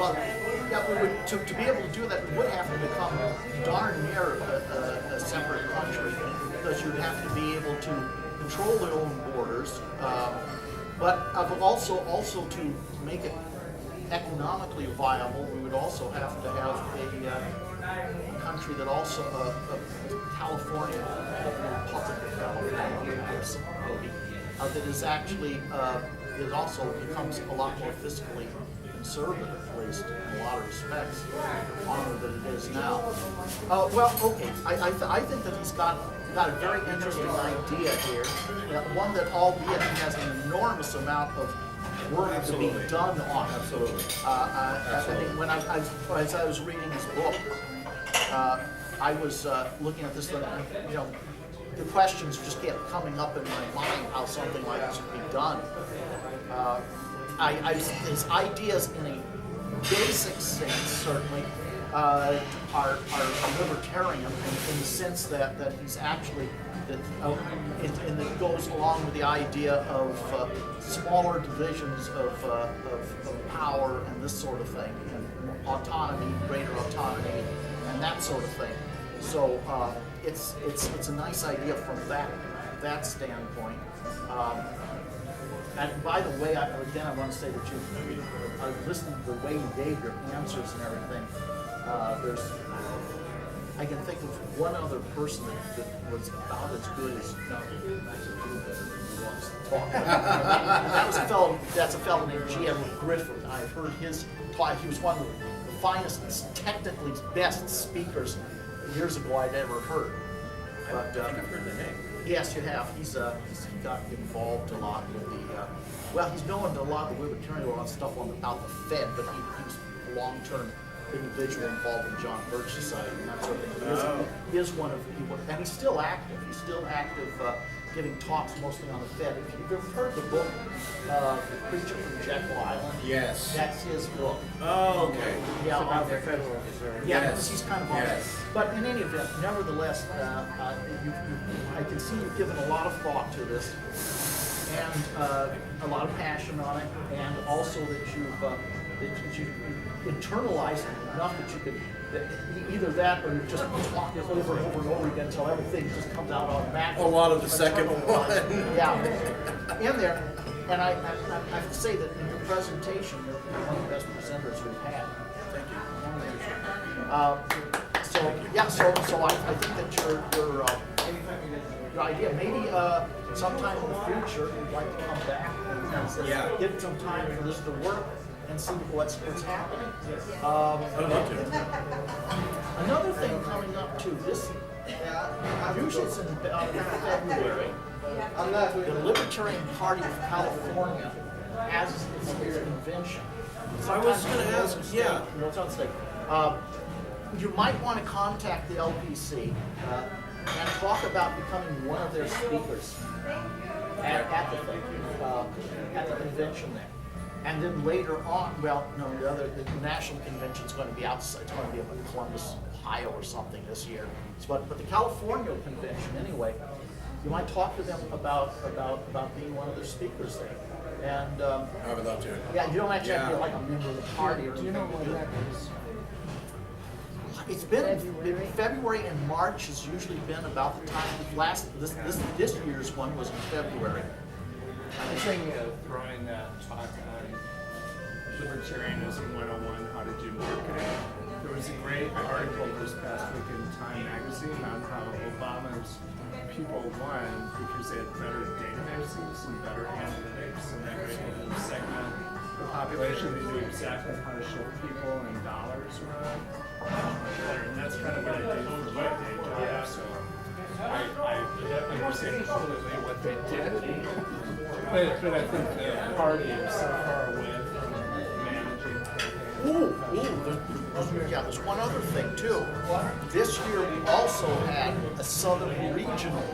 Well, yeah, we would, to be able to do that, we would have to become darn near a separate country, because you'd have to be able to control their own borders, but also to make it economically viable, we would also have to have a country that also, California, the Republic of California, maybe, that is actually, it also becomes a lot more fiscally conservative, at least in a lot of respects, than it is now. Well, okay, I think that he's got a very interesting idea here, one that albeit has an enormous amount of work to be done on it. Absolutely. I think as I was reading his book, I was looking at this thing, you know, the questions just kept coming up in my mind how something like this would be done. His ideas in a basic sense certainly are libertarian in the sense that he's actually and it goes along with the idea of smaller divisions of power and this sort of thing, and autonomy, greater autonomy, and that sort of thing. So it's a nice idea from that standpoint. And by the way, I want to say that I listened to the way you gave your answers and everything. I can think of one other person that was about as good as wants to talk about. That's a fellow named G.M. Griffith. I've heard his talk. He was one of the finest, technically best speakers years ago I'd ever heard. But I think I've heard the name. yes, you have. He got involved a lot with the. Well, he's known a lot of the libertarian stuff about the Fed, but he was a long-term individual involved in John Birch Society and that sort of thing. He is one of, and he's still active. He's still active, giving talks mostly on the Fed. If you've ever heard the book, The Preacher from Jekyll Island, Yes. that's his book. Oh, okay. Yeah, It's about the Federal Reserve. yeah, Yes. because he's kind of on it. Yes. But in any event, nevertheless, I can see you've given a lot of thought to this, and a lot of passion on it, and also that you've internalized it enough that you could, either that or you just talk it over and over and over again until everything just comes out automatically. A lot of the second one. Yeah, in there. And I have to say that in your presentation, you're one of the best presenters we've had. Thank you. So I think that your idea, maybe sometime in the future, you'd like to come back and give some time for this to work and see what's happening. I'd love to. Another thing coming up too, this usually it's in February. The Libertarian Party of California has its convention. I was going to ask, yeah. No, it's on stage. You might want to contact the LPC and talk about becoming one of their speakers at the convention there. And then later on, well, no, the national convention is going to be outside. It's going to be up in Columbus, Ohio, or something this year. But the California convention, anyway, you might talk to them about being one of their speakers there. And I would love to. yeah, you don't actually have to be like a member of the party or anything. Do you know when that is? It's been February and March has usually been about the time. This year's one was in February. I'm saying throwing that talk on Libertarianism 101, how to do marketing. There was a great article this past week in Time magazine on how Obama's people won because they had better databases and better analytics, and they were able to segment the population. They knew exactly how to show people and dollars around. And that's kind of what I did for my day job. So I understand completely what they did. But I think the party is so far away from managing. There's one other thing too. This year we also had a Southern Regional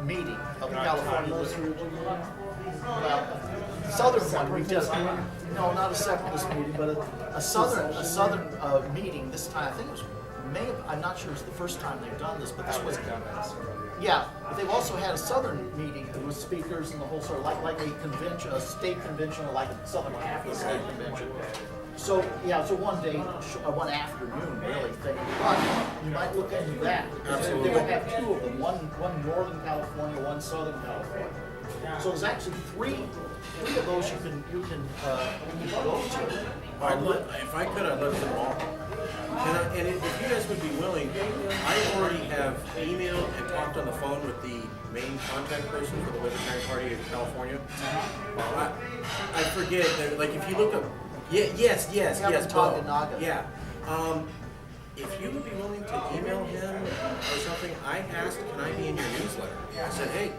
meeting of the California Libertarian. Southern one we just not a separatist meeting, but a Southern meeting this time. I think it was may have, I'm not sure it's the first time they've done this, but this was, They've done that several years. yeah, but they've also had a southern meeting with speakers and the whole sort of like a convention, a state convention, or like a southern half of the state convention. So, yeah, so one day, one afternoon, really, thing. But you might look into that. Absolutely. They would have two of them, one Northern California, one Southern California. So there's actually three of those you can go to. If I could, I'd love them all. And if you guys would be willing, I already have emailed and talked on the phone with the main contact person for the Libertarian Party of California. I forget, like if you look up, yes, Talking Bo. Naga. Yeah. If you would be willing to email him or something, I asked, can I be in your newsletter? I said, hey,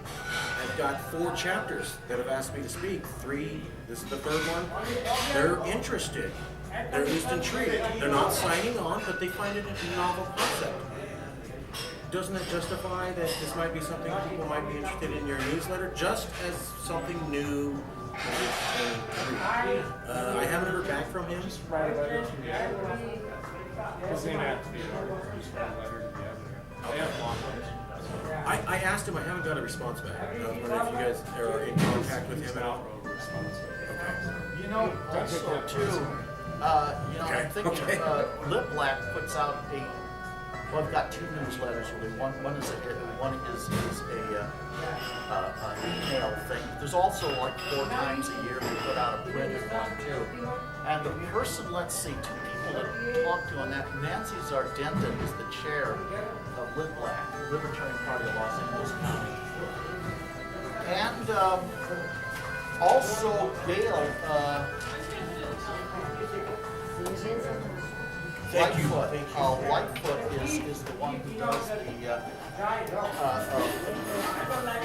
I've got 4 chapters that have asked me to speak. 3, this is the 3rd one. They're interested. They're at least intrigued. They're not signing on, but they find it a novel concept. Doesn't it justify that this might be something people might be interested in your newsletter, just as something new? I haven't heard back from him. Just write a letter to the editor. Because they have to be an article, just write a letter to the editor. They have long ones. I asked him, I haven't got a response back. I was wondering if you guys are in contact with him at all. You know, also too, I'm thinking Lip Black puts out well, I've got 2 newsletters really. One is a email thing. There's also like 4 times a year we put out a printed one too. And the person, let's see, 2 people to talk to on that. Nancy Zardenta is the chair of Lip Black, Libertarian Party of Los Angeles County. And also Gail. Thank you. Lightfoot. Lightfoot is the one who does the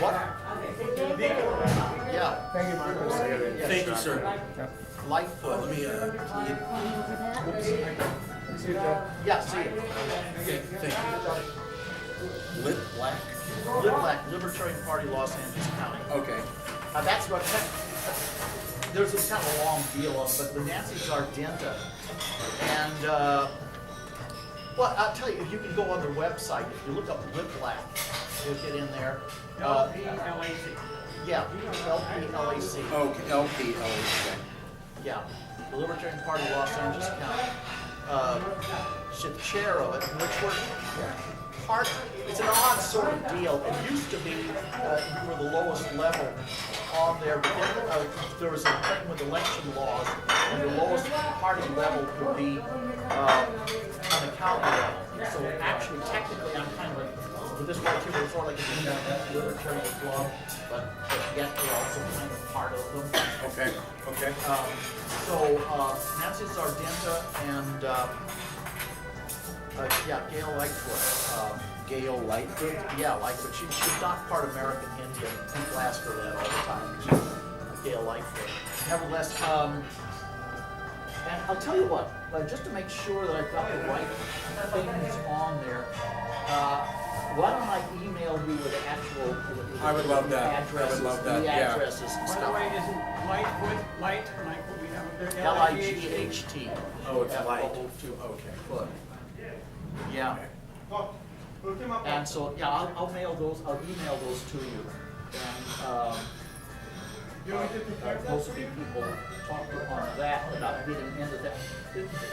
what? Yeah. Thank you, Marcus. Thank you, sir. Lightfoot. Let me, See you, Joe. Yeah, see it. thank you. Lip Black? Lip Black, Libertarian Party, Los Angeles County. Okay. That's what. There's this kind of a long deal on, but the Nancy Zardenta, and well, I'll tell you, if you can go on their website, if you look up Lip Black, you'll get in there. LPLAC. Yeah, LPLAC. Okay, LP, okay. Yeah, the Libertarian Party, Los Angeles County. She's the chair of it, which were part. It's an odd sort of deal. It used to be you were the lowest level on there, but then there was a thing with election laws, and the lowest party level could be on the county level. So actually, technically, I'm kind of with this particular sort of like an independent libertarian club, but yet they're also kind of part of them. Okay, okay. Nancy Zardenta and Gail Lightfoot. Gail Lightfoot? Yeah, Lightfoot. She's not part American Indian. People ask her that all the time. She's Gail Lightfoot. Nevertheless, and I'll tell you what, just to make sure that I've got the right things on there, why don't I email you with the actual I would love that. addresses, I would love that, the yeah. addresses and By the stuff. way, isn't Lightfoot, light, like what we have up there? L-I-G-H-T. Oh, it's light. F-O-O-2. Okay. Foot. Yeah. And so, yeah, I'll mail those, I'll email those to you. And, most people talk on that without getting into that.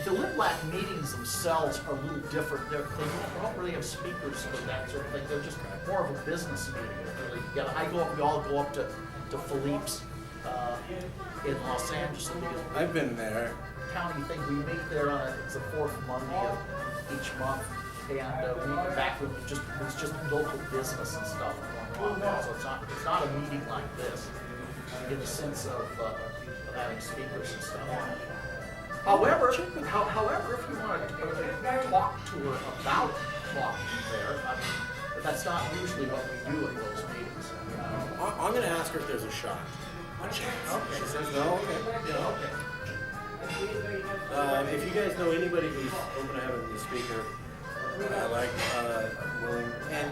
The Lip Black meetings themselves are a little different. They don't really have speakers for that sort of thing. They're just more of a business meeting. Really. Yeah, we all go up to Philippe's in Los Angeles. I've been there. County thing. We meet there on it's the 4th Monday of each month, and we get back with it's just local business and stuff going on there. So it's not a meeting like this. You get a sense of having speakers and stuff. However, if you want to talk to her about talking there, I mean, that's not usually what we do in those meetings. I'm going to ask her if there's a shot. A chance. Okay. She says no, okay. Yeah, okay. If you guys know anybody who's open to having the speaker, willing, and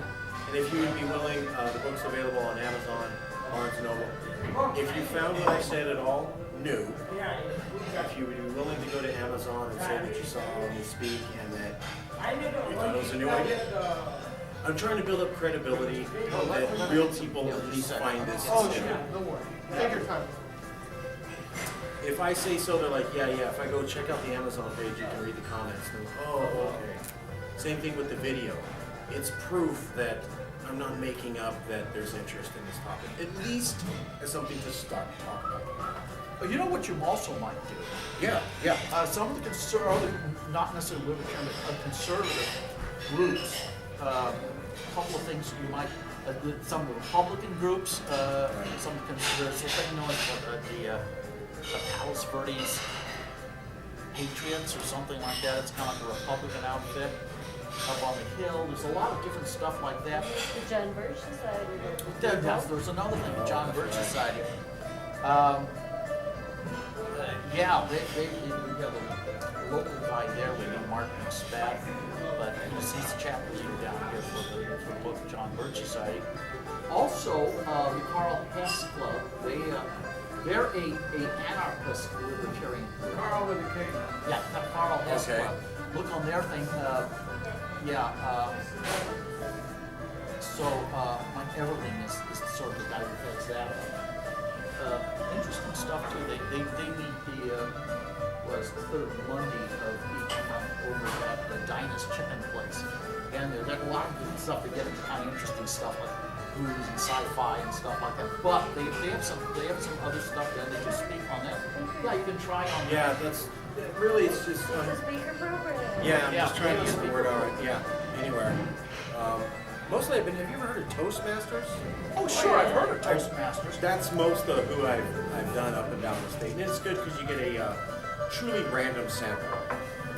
if you would be willing, the book's available on Amazon, Barnes & Noble. If you found what I said at all new, if you would be willing to go to Amazon and say that you saw me speak and that you thought it was a new idea. I'm trying to build up credibility that real people at least find this. Oh, sure, don't worry. Take your time. If I say so, they're like, yeah. If I go check out the Amazon page, you can read the comments. And oh, okay. Same thing with the video. It's proof that I'm not making up that there's interest in this topic. At least as something to start talking about. But you know what you also might do? Yeah. Some of the conservative, not necessarily libertarian, but conservative groups, a couple of things you might, some of the Republican groups, some of the conservatives, there's a thing known as the Palos Verdes Patriots or something like that. It's kind of like a Republican outfit up on the Hill. There's a lot of different stuff like that. The John Birch Society. There's another thing, the John Birch Society. Yeah, we have a local guy there, we know Mark McSpath, but he's chapter leader down here for the book John Birch Society. Also, the Carl Hess Club, they're a anarchist libertarian group. Carl with a K. Yeah, the Carl Hess Okay. Club. Look on their thing. So Mike Everling is sort of the guy who heads that up. Interesting stuff too. They meet the third Monday of each month over at the Dinah's Chicken Place, and there's a lot of good stuff. They get into kind of interesting stuff like movies and sci-fi and stuff like that. But they have some other stuff there. They just speak on that. Yeah, you can try on. Yeah, that's really it's just. It's a speaker program. Yeah, I'm Yeah, just trying to yeah, get the word out. Yeah, anywhere. Mostly, have you ever heard of Toastmasters? Oh, sure, I've heard of Toastmasters. That's most of who I've done up and down the state. And it's good because you get a truly random sample.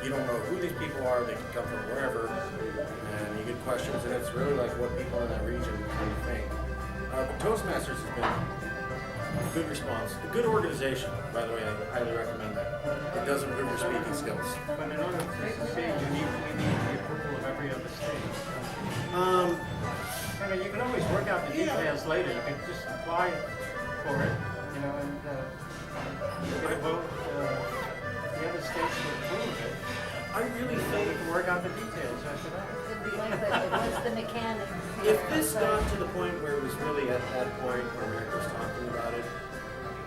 You don't know who these people are, they can come from wherever, and you get questions, and it's really like what people in that region kind of think. But Toastmasters has been a good response. A good organization, by the way, I highly recommend that. It does improve your speaking skills. But in order to succeed, you need the approval of every other state. I mean, you can always work out the details later. You can just apply for it, you know, and you can vote. The other states will approve it. I really You think can work out the details after that. What's the mechanics? if this got to the point where it was really at that point where America was talking about it,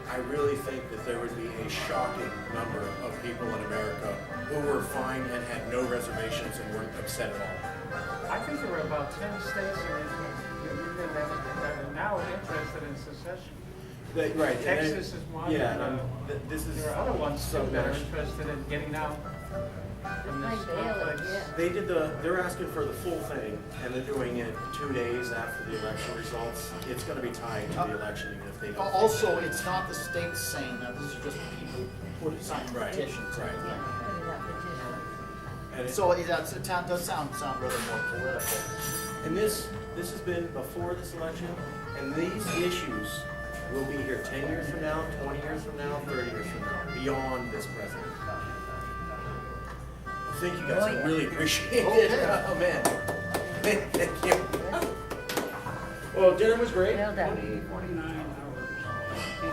I really think that there would be a shocking number of people in America who were fine and had no reservations and weren't upset at all. I think there were about 10 states in the union that are now interested in secession. Right. and Texas is one. Yeah, and, this is there are other ones so too that are much. interested in getting out from this Like Baylor, complex. yeah. They're asking for the full thing, and they're doing it 2 days after the election results. It's going to be tied to the election, even if they don't. Also, it's not the states saying that. This is just people who put signing Right, petitions. right. Yeah, putting that petition. And it- So it does sound rather more political. And this has been before this election, and these issues will be here 10 years from now, 20 years from now, 30 years from now, beyond this president. I think you guys will really appreciate it. Okay. Oh, man. Thank you. Well, dinner was great. Well done. 49 hours.